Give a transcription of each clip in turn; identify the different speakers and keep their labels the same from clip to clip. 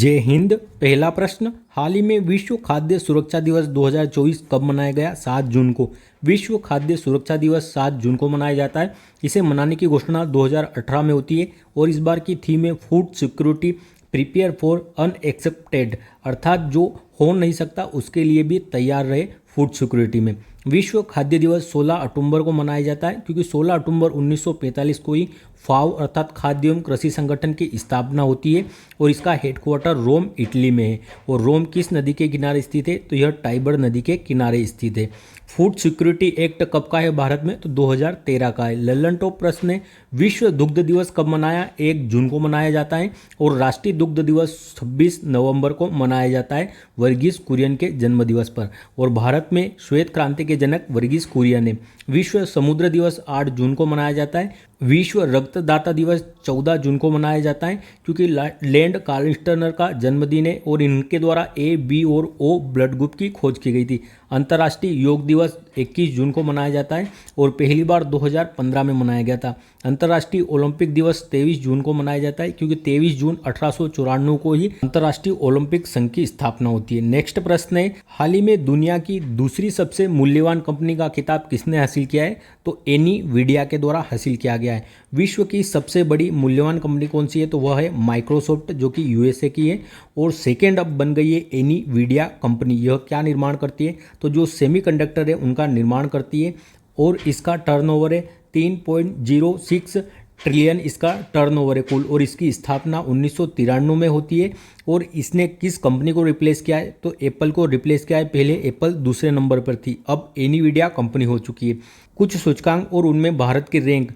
Speaker 1: जय हिंद। पहला प्रश्न, हाल ही में विश्व खाद्य सुरक्षा दिवस 2024 कब मनाया गया? 7 जून को। विश्व खाद्य सुरक्षा दिवस 7 जून को मनाया जाता है। इसे मनाने की घोषणा 2018 में होती है और इस बार की थीम है food security prepare for unexpected, अर्थात जो हो नहीं सकता उसके लिए भी तैयार रहे फूड सिक्योरिटी में। विश्व खाद्य दिवस 16 अक्टूबर को मनाया जाता है क्योंकि 16 अक्टूबर 1945 को ही फाओ अर्थात खाद्य एवं कृषि संगठन की स्थापना होती है और इसका हेडक्वार्टर रोम इटली में है। और रोम किस नदी के किनारे स्थित है? तो यह टाइबर नदी के किनारे स्थित है। फूड सिक्योरिटी एक्ट कब का है भारत में? तो 2013 का है। लल्लन टॉप प्रश्न है, विश्व दुग्ध दिवस कब मनाया? 1 जून को मनाया जाता है और राष्ट्रीय दुग्ध दिवस 26 नवंबर को मनाया जाता है वर्गीस कुरियन के जन्म दिवस पर। और भारत में श्वेत क्रांति के जनक वर्गीस कुरियन है। विश्व समुद्र दिवस 8 जून को मनाया जाता है। विश्व रक्तदाता दिवस 14 जून को मनाया जाता है क्योंकि लैंड कार्लस्टनर का जन्मदिन है और इनके द्वारा ए, बी और ओ ब्लड ग्रुप की खोज की गई थी। अंतर्राष्ट्रीय योग दिवस 21 जून को मनाया जाता है और पहली बार 2015 में मनाया गया था। अंतर्राष्ट्रीय ओलंपिक दिवस 23 जून को मनाया जाता है क्योंकि 23 जून 1894 को ही अंतर्राष्ट्रीय ओलंपिक संघ की स्थापना होती है। नेक्स्ट प्रश्न है, हाल ही में दुनिया की दूसरी सबसे मूल्यवान कंपनी का खिताब किसने हासिल किया है? तो एनवीडिया के द्वारा हासिल किया गया है। विश्व की सबसे बड़ी मूल्यवान कंपनी कौन सी है? तो वह है माइक्रोसॉफ्ट, जो कि यूएसए की है और सेकेंड अब बन गई है एनवीडिया कंपनी। यह क्या निर्माण करती है? तो जो सेमीकंडक्टर है उनका निर्माण करती है और इसका टर्नओवर है 3.06 ट्रिलियन इसका टर्नओवर है कुल। और इसकी स्थापना 1993 में होती है। और इसने किस कंपनी को रिप्लेस किया है? तो एप्पल को रिप्लेस किया है। पहले एप्पल दूसरे नंबर पर थी, अब एनवीडिया कंपनी हो चुकी है। कुछ सूचकांक और उनमें भारत की रैंक।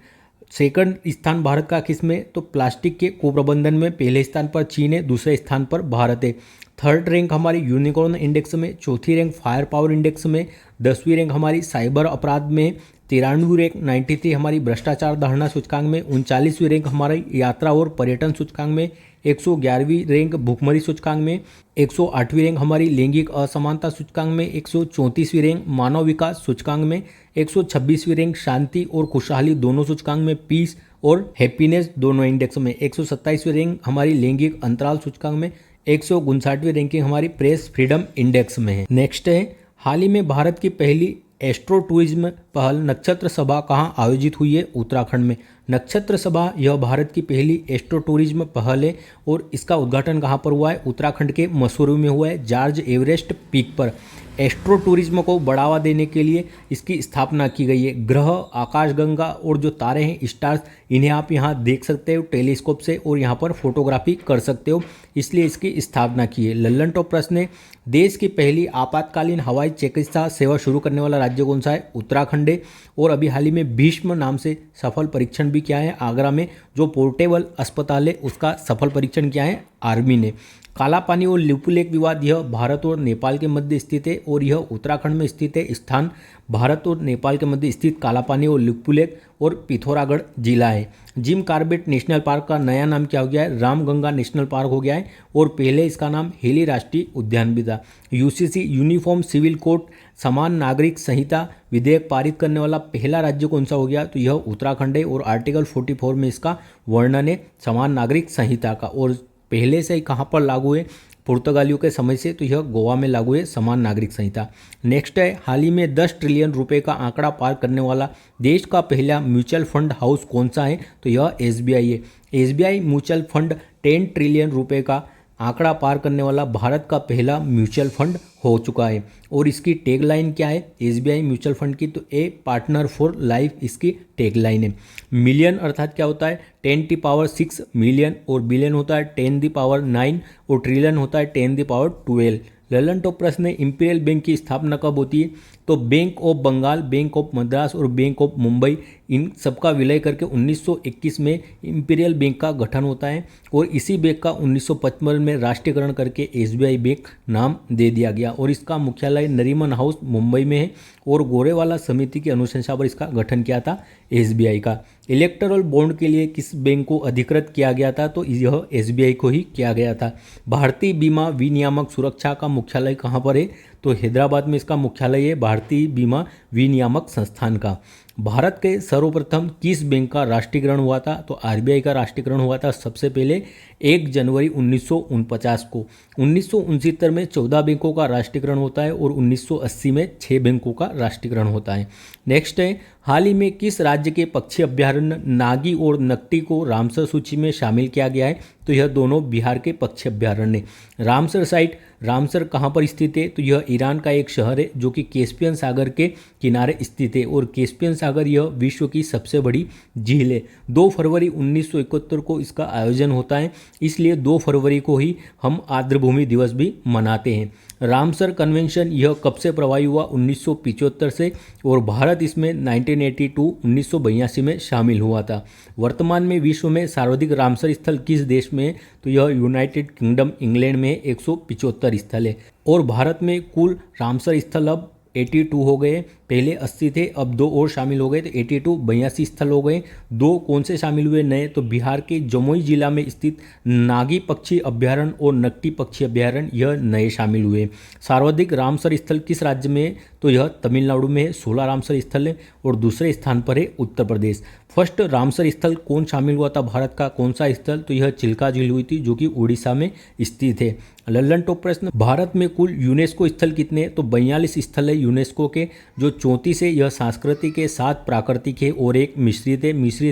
Speaker 1: सेकंड स्थान भारत का किस में? तो प्लास्टिक के कुप्रबंधन में पहले स्थान पर चीन है, दूसरे स्थान पर भारत है। थर्ड रैंक हमारी यूनिकॉर्न इंडेक्स में, चौथी रैंक फायर पावर इंडेक्स में, 10वीं रैंक हमारी साइबर अपराध में, 93वीं रैंक 93 हमारी भ्रष्टाचार धारणा सूचकांक में, 39वीं रैंक हमारी यात्रा और पर्यटन सूचकांक में, 111वीं रैंक भुखमरी सूचकांक में, 108वीं रैंक हमारी लैंगिक असमानता सूचकांक में, 134वीं रैंक मानव विकास सूचकांक में, 126वीं रैंक शांति और खुशहाली दोनों सूचकांक में, पीस और हैप्पीनेस दोनों इंडेक्स में, 127वीं रैंक हमारी लैंगिक अंतराल सूचकांक में, 159वीं रैंकिंग हमारी प्रेस फ्रीडम इंडेक्स में है। नेक्स्ट है, हाल ही में भारत की पहली एस्ट्रो टूरिज्म पहल नक्षत्र सभा कहाँ आयोजित हुई है? उत्तराखंड में। नक्षत्र सभा यह भारत की पहली एस्ट्रो टूरिज्म पहल है और इसका उद्घाटन कहाँ पर हुआ है? उत्तराखंड के मसूरी में हुआ है, जॉर्ज एवरेस्ट पीक पर। एस्ट्रो टूरिज्म को बढ़ावा देने के लिए इसकी स्थापना की गई है। ग्रह, आकाशगंगा और जो तारे हैं स्टार्स, इन्हें आप यहाँ देख सकते हो टेलीस्कोप से और यहाँ पर फोटोग्राफी कर सकते हो, इसलिए इसकी स्थापना की है। लल्लन टॉप प्रश्न है, देश की पहली आपातकालीन हवाई चिकित्सा सेवा शुरू करने वाला राज्य कौन सा है? उत्तराखंड है। और अभी हाल ही में भीष्म नाम से सफल परीक्षण भी किया है आगरा में, जो पोर्टेबल अस्पताल है उसका सफल परीक्षण किया है आर्मी ने। काला पानी और लिपुलेख विवाद यह भारत और नेपाल के मध्य स्थित है और यह उत्तराखंड में स्थित है। स्थान भारत और नेपाल के मध्य स्थित काला पानी और लिपुलेख और पिथौरागढ़ जिला है। जिम कॉर्बेट नेशनल पार्क का नया नाम क्या हो गया है? रामगंगा नेशनल पार्क हो गया है और पहले इसका नाम हेली राष्ट्रीय उद्यान भी था। यूसीसी यूनिफॉर्म सिविल कोड समान नागरिक संहिता विधेयक पारित करने वाला पहला राज्य कौन सा हो गया? तो यह उत्तराखंड है और आर्टिकल 44 में इसका वर्णन है समान नागरिक संहिता का। और पहले से ही कहाँ पर लागू है? पुर्तगालियों के समय से, तो यह गोवा में लागू है समान नागरिक संहिता। नेक्स्ट है, हाल ही में 10 ट्रिलियन रुपए का आंकड़ा पार करने वाला देश का पहला म्यूचुअल फंड हाउस कौन सा है? तो यह एसबीआई है। एसबीआई म्यूचुअल फंड 10 ट्रिलियन रुपए का आंकड़ा पार करने वाला भारत का पहला म्यूचुअल फंड हो चुका है। और इसकी टैगलाइन क्या है एसबीआई म्यूचुअल फंड की? तो ए पार्टनर फॉर लाइफ इसकी टैगलाइन है। मिलियन अर्थात क्या होता है? 10⁻6 मिलियन और बिलियन होता है 10⁹ और ट्रिलियन होता है 10⁻12। ललन टॉप प्रश्न है, इंपीरियल बैंक की स्थापना कब होती है? तो bank of Bengal, bank of Madras और बैंक ऑफ मुंबई, इन सबका विलय करके 1921 में इंपीरियल बैंक का गठन होता है और इसी बैंक का 1955 में राष्ट्रीयकरण करके एसबीआई बैंक नाम दे दिया गया। और इसका मुख्यालय नरीमन हाउस मुंबई में है और गोरेवाला समिति की अनुशंसा पर इसका गठन किया था एसबीआई का। इलेक्टोरल बॉन्ड के लिए किस बैंक को अधिकृत किया गया था? तो यह एसबीआई को ही किया गया था। भारतीय बीमा विनियामक सुरक्षा का मुख्यालय कहाँ पर है? तो हैदराबाद में इसका मुख्यालय है भारतीय बीमा विनियामक संस्थान का। भारत के सर्वप्रथम किस बैंक का राष्ट्रीयकरण हुआ था? तो आरबीआई का राष्ट्रीयकरण हुआ था सबसे पहले 1 जनवरी 1949 को। 1969 में 14 बैंकों का राष्ट्रीयकरण होता है और 1980 में 6 बैंकों का राष्ट्रीयकरण होता है। नेक्स्ट है, हाल ही में किस राज्य के पक्षी अभ्यारण्य नागी और नकटी को रामसर सूची में शामिल किया गया है? तो यह दोनों बिहार के पक्षी अभ्यारण्य। रामसर साइट, रामसर कहाँ पर स्थित है? तो यह ईरान का एक शहर है जो कि कैस्पियन सागर के किनारे स्थित है और कैस्पियन सागर यह विश्व की सबसे बड़ी झील है। 2 फरवरी 1971 को इसका आयोजन होता है, इसलिए 2 फरवरी को ही हम आर्द्रभूमि दिवस भी मनाते हैं। रामसर कन्वेंशन यह कब से प्रभावी हुआ? 1975 से, और भारत इसमें 1982 में शामिल हुआ था। वर्तमान में विश्व में सर्वाधिक रामसर स्थल किस देश में है? तो यह यूनाइटेड किंगडम इंग्लैंड में 175 स्थल है और भारत में कुल रामसर स्थल अब 82 हो गए। पहले 80 थे, अब 2 और शामिल हो गए तो 82 स्थल हो गए। 2 कौन से शामिल हुए नए? तो बिहार के जमुई जिला में स्थित नागी पक्षी अभ्यारण्य और नकटी पक्षी अभ्यारण्य यह नए शामिल हुए। सर्वाधिक रामसर स्थल किस राज्य में है? तो यह तमिलनाडु में है, 16 रामसर स्थल है और दूसरे स्थान पर है उत्तर प्रदेश। फर्स्ट रामसर स्थल कौन शामिल हुआ था भारत का? कौन सा स्थल? तो यह चिल्का झील हुई थी जो कि उड़ीसा में स्थित है। लल्लन टॉप प्रश्न, भारत में कुल यूनेस्को स्थल कितने हैं? तो 42 स्थल है यूनेस्को के, जो 34 है यह सांस्कृतिक है, 7 प्राकृतिक है और 1 मिश्रित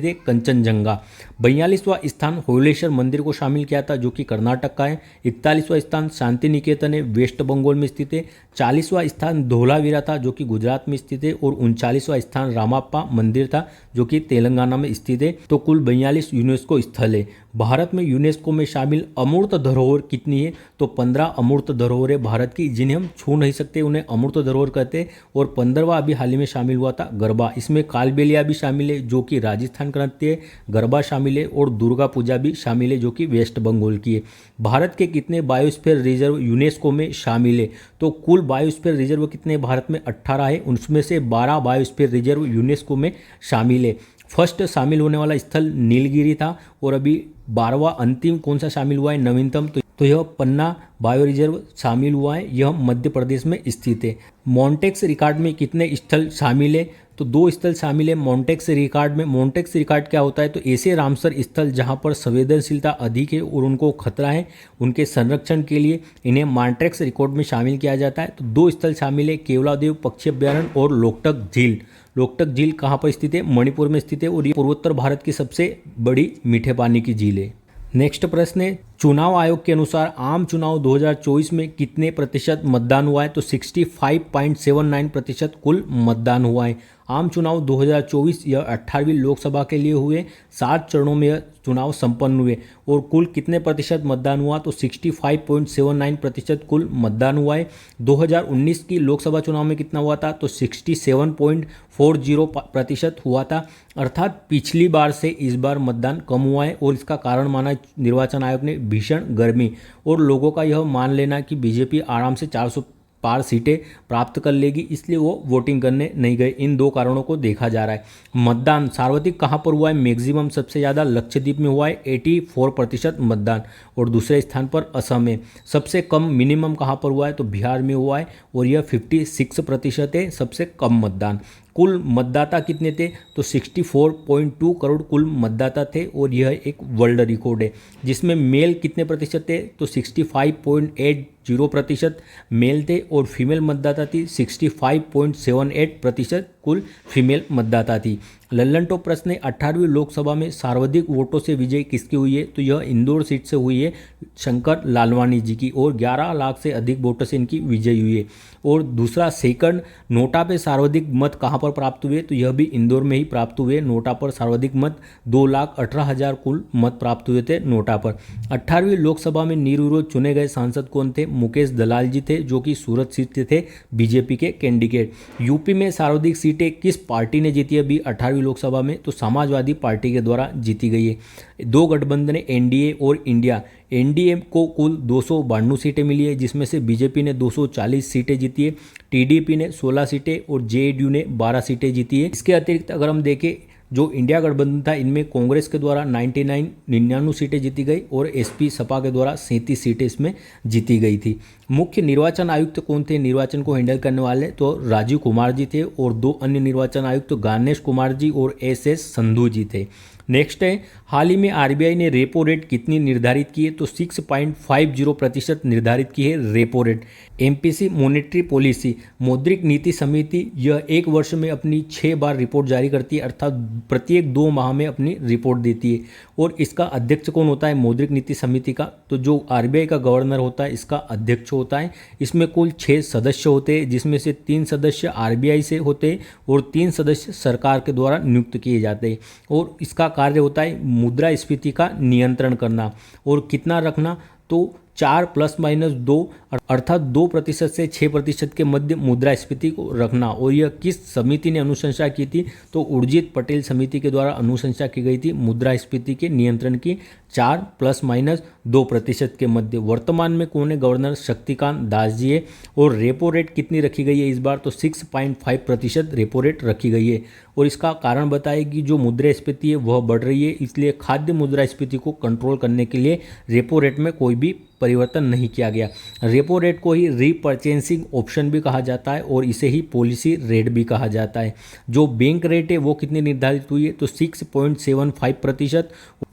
Speaker 1: है कंचनजंगा। 42वां स्थान होलेश्वर मंदिर को शामिल किया था जो कि कर्नाटक का है। 41वां स्थान शांति निकेतन है, वेस्ट बंगाल में स्थित है। 40वां स्थान धोलावीरा था जो कि गुजरात में स्थित है और 39वां स्थान रामाप्पा मंदिर था जो कि तेलंगाना में स्थित है। तो कुल 42 यूनेस्को स्थल है। भारत में यूनेस्को में शामिल अमूर्त धरोहर कितनी है? तो 15 अमूर्त धरोहर है भारत की, जिन्हें हम छू नहीं सकते उन्हें अमूर्त धरोहर कहते हैं। और 15वां अभी हाल ही में शामिल हुआ था गरबा, इसमें कालबेलिया भी शामिल है जो कि राजस्थान का नृत्य है, गरबा शामिल है और दुर्गा पूजा भी शामिल है जो कि वेस्ट बंगाल की है। भारत के कितने बायोस्फीयर रिजर्व यूनेस्को में शामिल है? तो कुल बायोस्फीयर रिजर्व कितने भारत में? 18 है, उनमें से 12 बायोस्फीयर रिजर्व यूनेस्को में शामिल है। फर्स्ट शामिल होने वाला स्थल नीलगिरी था और अभी 12वां अंतिम कौन सा शामिल हुआ है नवीनतम? तो यह पन्ना बायो रिजर्व शामिल हुआ है, यह मध्य प्रदेश में स्थित है। मॉन्टेक्स रिकॉर्ड में कितने स्थल शामिल है? तो 2 स्थल शामिल है मॉन्टेक्स रिकॉर्ड में। मॉन्टेक्स रिकॉर्ड क्या होता है? तो ऐसे रामसर स्थल जहां पर संवेदनशीलता अधिक है और उनको खतरा है, उनके संरक्षण के लिए इन्हें मॉन्टेक्स रिकॉर्ड में शामिल किया जाता है। तो 2 स्थल शामिल है, केवलादेव पक्षी अभ्यारण्य और लोकटक झील। लोकटक झील कहाँ पर स्थित है? मणिपुर में स्थित है और ये पूर्वोत्तर भारत की सबसे बड़ी मीठे पानी की झील है। नेक्स्ट प्रश्न है, चुनाव आयोग के अनुसार आम चुनाव 2024 में कितने प्रतिशत मतदान हुआ है? तो 65.79% कुल मतदान हुआ है। आम चुनाव 2024 यह 18वीं लोकसभा के लिए हुए, 7 चरणों में यह चुनाव संपन्न हुए और कुल कितने प्रतिशत मतदान हुआ? तो 65.79% कुल मतदान हुआ है। 2019 की लोकसभा चुनाव में कितना हुआ था? तो 67.40% हुआ था, अर्थात पिछली बार से इस बार मतदान कम हुआ है और इसका कारण माना निर्वाचन आयोग ने भीषण गर्मी और लोगों का यह मान लेना कि बीजेपी आराम से 400 पार सीटें प्राप्त कर लेगी, इसलिए वो वोटिंग करने नहीं गए। इन 2 कारणों को देखा जा रहा है। मतदान सर्वाधिक कहाँ पर हुआ है? मैक्सिमम सबसे ज़्यादा लक्षद्वीप में हुआ है, 84% मतदान और दूसरे स्थान पर असम है। सबसे कम मिनिमम कहाँ पर हुआ है? तो बिहार में हुआ है और यह 56% है, सबसे कम मतदान। कुल मतदाता कितने थे? तो 64.2 करोड़ कुल मतदाता थे और यह एक वर्ल्ड रिकॉर्ड है। जिसमें मेल कितने प्रतिशत थे? तो 65.80% मेल थे और फीमेल मतदाता थी 65.78% कुल फीमेल मतदाता थी। लल्लन टॉप प्रश्न है, 18वीं लोकसभा में सर्वाधिक वोटों से विजय किसकी हुई है? तो यह इंदौर सीट से हुई है शंकर लालवानी जी की और 11 लाख से अधिक वोटों से इनकी विजय हुई है। और दूसरा सेकंड, नोटा पे सर्वाधिक मत कहाँ पर प्राप्त हुए? तो यह भी इंदौर में ही प्राप्त हुए। नोटा पर सर्वाधिक मत 2,18,000 कुल मत प्राप्त हुए थे नोटा पर। 18वीं लोकसभा में निर्विरोध चुने गए सांसद कौन थे? मुकेश दलाल जी थे जो कि सूरत सीट से थे, बीजेपी के कैंडिडेट। यूपी में सर्वाधिक सीटें किस पार्टी ने जीती अभी 18वीं लोकसभा में? तो समाजवादी पार्टी के द्वारा जीती गई है। 2 गठबंधन एनडीए और इंडिया। एनडीए को कुल 292 सीटें मिली है, जिसमें से बीजेपी ने 240 सीटें जीती है, टीडीपी ने 16 सीटें और जेडीयू ने 12 सीटें जीती है। इसके अतिरिक्त अगर हम देखें जो इंडिया गठबंधन था इनमें कांग्रेस के द्वारा 99 सीटें जीती गई और एसपी सपा के द्वारा 37 सीटें इसमें जीती गई थी। मुख्य निर्वाचन आयुक्त कौन थे निर्वाचन को हैंडल करने वाले, तो राजीव कुमार जी थे और दो अन्य निर्वाचन आयुक्त गणेश कुमार जी और एस संधू जी थे। नेक्स्ट है, हाल ही में आरबीआई ने रेपो रेट कितनी निर्धारित की है, तो 6.50% निर्धारित की है repo rate. MPC monetary policy मौद्रिक नीति समिति यह एक वर्ष में अपनी 6 बार रिपोर्ट जारी करती है, अर्थात प्रत्येक 2 माह में अपनी रिपोर्ट देती है। और इसका अध्यक्ष कौन होता है मौद्रिक नीति समिति का, तो जो आरबीआई का गवर्नर होता है इसका अध्यक्ष होता है। इसमें कुल 6 सदस्य होते हैं, जिसमें से 3 सदस्य आरबीआई से होते हैं और 3 सदस्य सरकार के द्वारा नियुक्त किए जाते हैं। और इसका कार्य होता है मुद्रास्फीति का नियंत्रण करना और कितना रखना, तो 4 ± 2 अर्थात 2% से 6% के मध्य मुद्रास्फीति को रखना। और यह किस समिति ने अनुशंसा की थी, तो उर्जित पटेल समिति के द्वारा अनुशंसा की गई थी मुद्रास्फीति के नियंत्रण की 4 ± 2% के मध्य। वर्तमान में कौन है गवर्नर, शक्तिकांत दास जी है। और रेपो रेट कितनी रखी गई है इस बार, तो 6.5% रेपो रेट रखी गई है। और इसका कारण बताएगी जो मुद्रास्फीति है वह बढ़ रही है, इसलिए खाद्य मुद्रास्फीति को कंट्रोल करने के लिए रेपो रेट में कोई भी परिवर्तन नहीं किया गया। रेपो रेट को ही रीपर्चेसिंग ऑप्शन भी कहा जाता है और इसे ही पॉलिसी रेट भी कहा जाता है। जो बैंक रेट है वो कितनी निर्धारित हुई है, तो 6.75%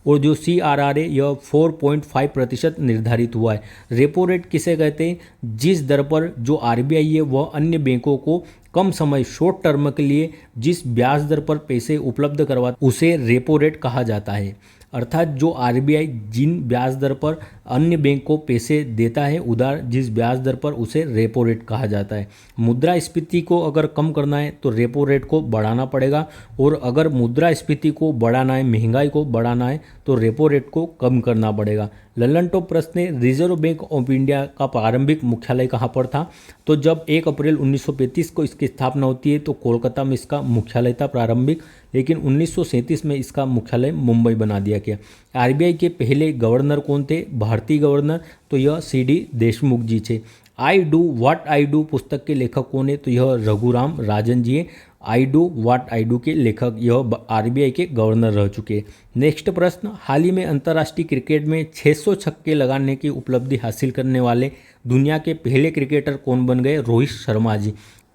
Speaker 1: और जो CRR है यह 4.5% निर्धारित हुआ है। रेपो रेट किसे कहते हैं, जिस दर पर जो आरबीआई है वह अन्य बैंकों को कम समय शॉर्ट टर्म के लिए जिस ब्याज दर पर पैसे उपलब्ध करवाता उसे रेपो रेट कहा जाता है। अर्थात जो आरबीआई जिन ब्याज दर पर अन्य बैंक को पैसे देता है उधार, जिस ब्याज दर पर, उसे रेपो रेट कहा जाता है। मुद्रास्फीति को अगर कम करना है तो रेपो रेट को बढ़ाना पड़ेगा, और अगर मुद्रास्फीति को बढ़ाना है, महंगाई को बढ़ाना है, तो रेपो रेट को कम करना पड़ेगा। लल्लन टॉप प्रश्न है, रिजर्व बैंक ऑफ इंडिया का प्रारंभिक मुख्यालय कहाँ पर था, तो जब 1 अप्रैल 1935 को इसकी स्थापना होती है तो कोलकाता में इसका मुख्यालय था प्रारंभिक, लेकिन 1937 में इसका मुख्यालय मुंबई बना दिया गया। आरबीआई के पहले गवर्नर कौन थे, भारतीय गवर्नर, तो यह CD देशमुख जी थे। I do what I do पुस्तक के लेखक कौन है, तो यह रघुराम राजन जी है। I do what I do के लेखक यह आरबीआई के गवर्नर रह चुके हैं। नेक्स्ट प्रश्न, हाल ही में अंतर्राष्ट्रीय क्रिकेट में 600 छक्के लगाने की उपलब्धि हासिल करने वाले दुनिया के पहले क्रिकेटर कौन बन गए, रोहित शर्मा जी।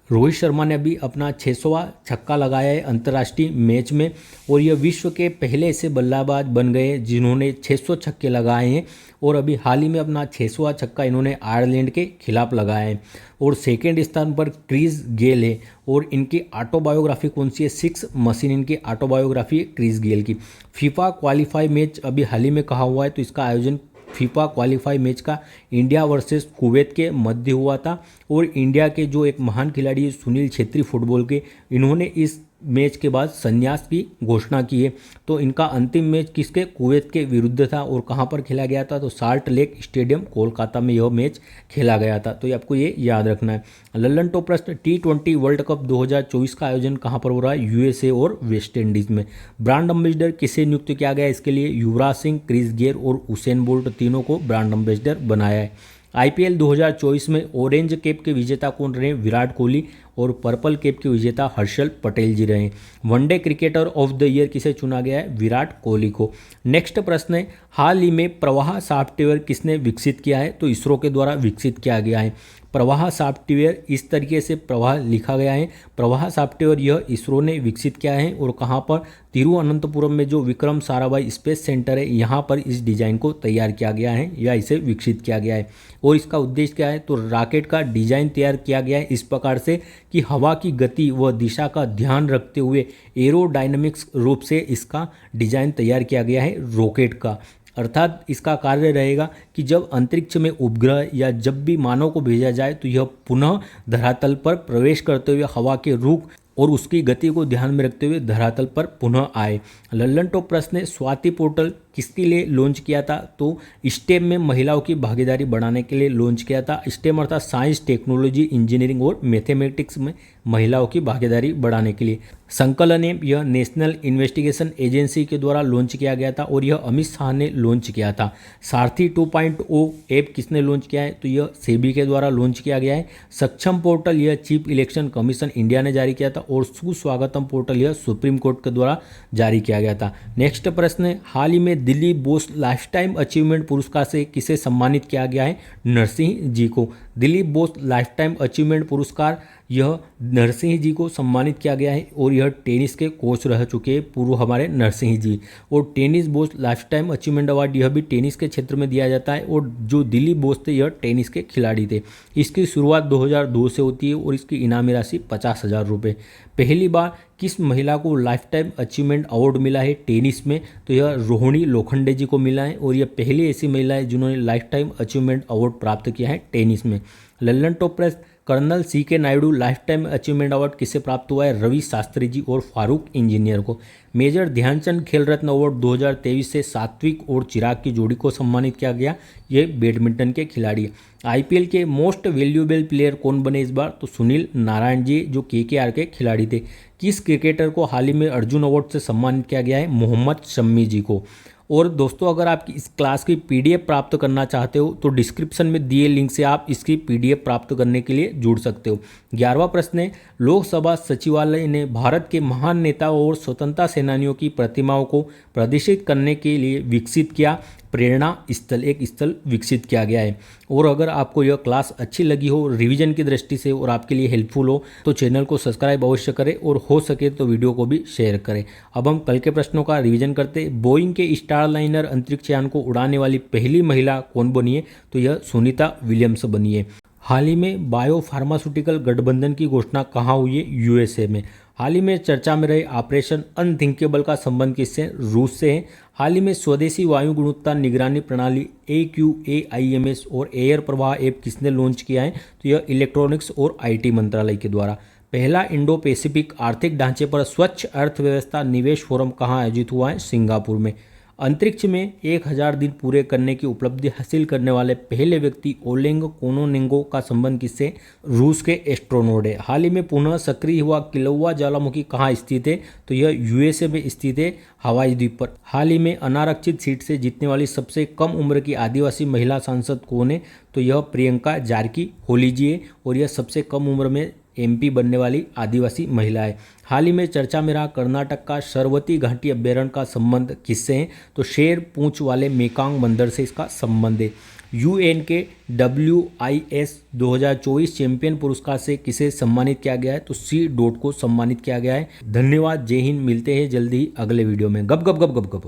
Speaker 1: रोहित शर्मा ने अभी अपना 600वां छक्का लगाया है अंतर्राष्ट्रीय मैच में, और यह विश्व के पहले ऐसे बल्लेबाज बन गए जिन्होंने 600 छक्के लगाए हैं। और अभी हाल ही में अपना 600वां छक्का इन्होंने आयरलैंड के खिलाफ लगाया है। और सेकेंड स्थान पर क्रिस गेल है, और इनकी ऑटोबायोग्राफी कौन सी है, 6 मशीन इनकी ऑटोबायोग्राफी है क्रिस गेल की। फीफा क्वालिफाई मैच अभी हाल ही में कहा हुआ है, तो इसका आयोजन फीफा क्वालिफाई मैच का इंडिया वर्सेस कुवैत के मध्य हुआ था। और इंडिया के जो एक महान खिलाड़ी सुनील छेत्री फुटबॉल के, इन्होंने इस मैच के बाद संन्यास की घोषणा की है। तो इनका अंतिम मैच किसके, कुवैत के विरुद्ध था, और कहां पर खेला गया था, तो साल्ट लेक स्टेडियम कोलकाता में यह मैच खेला गया था। तो ये आपको ये याद रखना है। लल्लन टॉप प्रश्न, T20 वर्ल्ड कप 2024 का आयोजन कहां पर हो रहा है, USA और वेस्ट इंडीज में। ब्रांड एम्बेसडर किसे नियुक्त किया गया, इसके लिए युवराज सिंह, क्रिस गेल और उसेन बोल्ट तीनों को ब्रांड एम्बेसडर बनाया है। IPL 2024 में ऑरेंज कैप के विजेता कौन रहे, विराट कोहली, और पर्पल कैप के विजेता हर्षल पटेल जी रहे। One day cricketer of the year किसे चुना गया है, विराट कोहली को। नेक्स्ट प्रश्न है, हाल ही में प्रवाह सॉफ्टवेयर किसने विकसित किया है, तो इसरो के द्वारा विकसित किया गया है। प्रवाह सॉफ्टवेयर इस तरीके से प्रवाह लिखा गया है, प्रवाह सॉफ्टवेयर यह इसरो ने विकसित किया है, और कहाँ पर, तिरुवनंतपुरम में जो विक्रम साराभाई स्पेस सेंटर है यहाँ पर इस डिज़ाइन को तैयार किया गया है या इसे विकसित किया गया है। और इसका उद्देश्य क्या है, तो रॉकेट का डिजाइन तैयार किया गया है इस प्रकार से कि हवा की गति व दिशा का ध्यान रखते हुए एरोडायनामिक्स रूप से इसका डिजाइन तैयार किया गया है रॉकेट का। अर्थात इसका कार्य रहेगा कि जब अंतरिक्ष में उपग्रह या जब भी मानव को भेजा जाए तो यह पुनः धरातल पर प्रवेश करते हुए हवा के रुख और उसकी गति को ध्यान में रखते हुए धरातल पर पुनः आए। लल्लन टॉप प्रश्न, स्वाति पोर्टल किसके लिए लॉन्च किया था, तो स्टेम में महिलाओं की भागीदारी बढ़ाने के लिए लॉन्च किया था। स्टेम अर्थात साइंस, टेक्नोलॉजी, इंजीनियरिंग और मैथमेटिक्स में महिलाओं की भागीदारी बढ़ाने के लिए। संकलन ऐप यह नेशनल इन्वेस्टिगेशन एजेंसी के द्वारा लॉन्च किया गया था और यह अमित शाह ने लॉन्च किया था। सारथी 2.0 ऐप किसने लॉन्च किया है, तो यह सेबी के द्वारा लॉन्च किया गया है। सक्षम पोर्टल यह चीफ इलेक्शन कमीशन इंडिया ने जारी किया था और सुस्वागतम पोर्टल यह सुप्रीम कोर्ट के द्वारा जारी किया गया था। नेक्स्ट प्रश्न है, हाल ही में Dilip Bose life time achievement पुरस्कार से किसे सम्मानित किया गया है? नरसिंह जी को। Dilip Bose life time achievement पुरस्कार यह नरसिंह जी को सम्मानित किया गया है और यह टेनिस के कोच रह चुके हैं पूर्व हमारे नरसिंह जी। और tennis Bose life time achievement award यह भी टेनिस के क्षेत्र में दिया जाता है और जो दिलीप बोस थे यह टेनिस के खिलाड़ी थे। इसकी शुरुआत 2002 से होती है और इसकी इनामी राशि 50,000 रुपये। पहली बार किस महिला को लाइफ टाइम अचीवमेंट अवार्ड मिला है टेनिस में? तो यह रोहिणी लोखंडे जी को मिला है और यह पहली ऐसी महिला है जिन्होंने लाइफ टाइम अचीवमेंट अवार्ड प्राप्त किया है टेनिस में। Lallan top press, colonel CK Naidu lifetime achievement award किसे प्राप्त हुआ है? रवि शास्त्री जी और फारूक इंजीनियर को। मेजर ध्यानचंद खेल रत्न अवार्ड 2023 से सात्विक और चिराग की जोड़ी को सम्मानित किया गया। ये बैडमिंटन के खिलाड़ी हैं। IPL के मोस्ट वैल्यूएबल प्लेयर कौन बने इस बार? तो सुनील नारायण जी जो KKR के खिलाड़ी थे। किस क्रिकेटर को हाल ही में अर्जुन अवार्ड से सम्मानित किया गया है? मोहम्मद शम्मी जी को। और दोस्तों अगर आप इस क्लास की PDF प्राप्त करना चाहते हो तो डिस्क्रिप्शन में दिए लिंक से आप इसकी PDF प्राप्त करने के लिए जुड़ सकते हो। 11वां प्रश्न है, लोकसभा सचिवालय ने भारत के महान नेताओं और स्वतंत्रता सेनानियों की प्रतिमाओं को प्रदर्शित करने के लिए विकसित किया प्रेरणा स्थल, एक स्थल विकसित किया गया है। और अगर आपको यह क्लास अच्छी लगी हो रिवीजन की दृष्टि से और आपके लिए हेल्पफुल हो तो चैनल को सब्सक्राइब अवश्य करें और हो सके तो वीडियो को भी शेयर करें। अब हम कल के प्रश्नों का रिवीजन करते हैं। बोइंग के स्टारलाइनर अंतरिक्ष यान को उड़ाने वाली पहली महिला कौन बनी है? तो यह सुनीता विलियम्स बनी है। हाल ही में बायो फार्मास्यूटिकल गठबंधन की घोषणा कहाँ हुई है? USA में। हाल ही में चर्चा में रहे ऑपरेशन अनथिंकेबल का संबंध किससे? रूस से है। हाल ही में स्वदेशी वायु गुणवत्ता निगरानी प्रणाली AQAIMS और एयर प्रवाह ऐप किसने लॉन्च किया है? तो यह इलेक्ट्रॉनिक्स और IT मंत्रालय के द्वारा। पहला इंडो पैसिफिक आर्थिक ढांचे पर स्वच्छ अर्थव्यवस्था निवेश फोरम कहाँ आयोजित हुआ है? सिंगापुर में। अंतरिक्ष में 1000 दिन पूरे करने की उपलब्धि हासिल करने वाले पहले व्यक्ति ओलेग कोनोनेंको का संबंध किससे? रूस के एस्ट्रोनॉट है। हाल ही में पुनः सक्रिय हुआ किलौआ ज्वालामुखी कहाँ स्थित है? तो यह USA में स्थित है, हवाई द्वीप पर। हाल ही में अनारक्षित सीट से जीतने वाली सबसे कम उम्र की आदिवासी महिला सांसद कौन है? तो यह प्रियंका जारकी होली जी है और यह सबसे कम उम्र में MP बनने वाली आदिवासी महिला है। हाल ही में चर्चा में रहा कर्नाटक का शरवती घाटी अभ्यारण्य का संबंध किससे है? तो शेर पूंछ वाले मेकांग बंदर से इसका संबंध है। UN के WIS 2024 चैंपियन पुरस्कार से किसे सम्मानित किया गया है? तो C. को सम्मानित किया गया है। धन्यवाद, जय हिंद। मिलते हैं जल्दी ही अगले वीडियो में। गप गप गप गप गप।